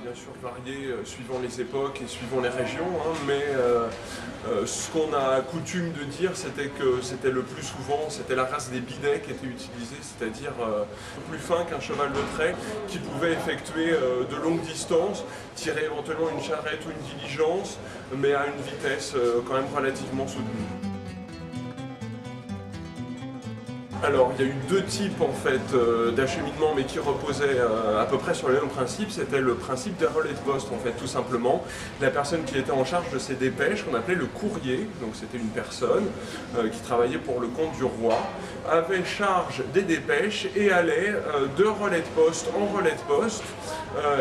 bien sûr varié suivant les époques et suivant les régions, hein, mais ce qu'on a coutume de dire, c'était que c'était le plus souvent, c'était la race des bidets qui était utilisée, c'est-à-dire plus fin qu'un cheval de trait, qui pouvait effectuer de longues distances, tirer éventuellement une charrette ou une diligence, mais à une vitesse quand même relativement soutenue. Alors, il y a eu deux types en fait d'acheminement, mais qui reposaient à peu près sur le même principe. C'était le principe des relais de poste, en fait, tout simplement. La personne qui était en charge de ces dépêches, qu'on appelait le courrier, donc c'était une personne qui travaillait pour le compte du roi, avait charge des dépêches et allait de relais de poste en relais de poste,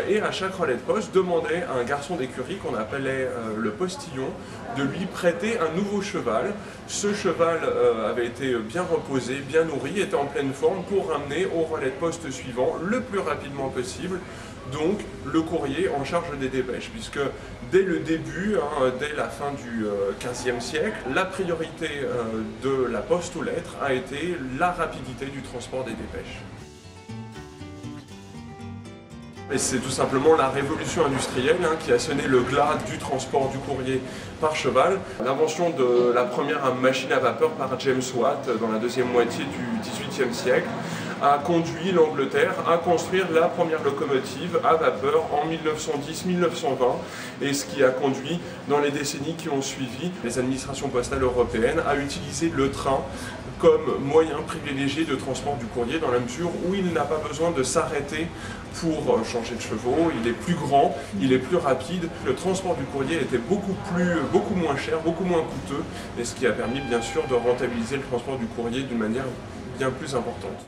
et à chaque relais de poste demandait à un garçon d'écurie qu'on appelait le postillon de lui prêter un nouveau cheval. Ce cheval avait été bien reposé, bien nourri, était en pleine forme pour ramener au relais de poste suivant le plus rapidement possible, donc le courrier en charge des dépêches, puisque dès le début, dès la fin du XVe siècle, la priorité de la poste aux lettres a été la rapidité du transport des dépêches. Et c'est tout simplement la révolution industrielle qui a sonné le glas du transport du courrier par cheval. L'invention de la première machine à vapeur par James Watt dans la deuxième moitié du XVIIIe siècle a conduit l'Angleterre à construire la première locomotive à vapeur en 1910-1920, et ce qui a conduit dans les décennies qui ont suivi les administrations postales européennes à utiliser le train comme moyen privilégié de transport du courrier, dans la mesure où il n'a pas besoin de s'arrêter pour changer de chevaux, il est plus grand, il est plus rapide. Le transport du courrier était beaucoup moins cher, beaucoup moins coûteux, et ce qui a permis bien sûr de rentabiliser le transport du courrier d'une manière bien plus importante.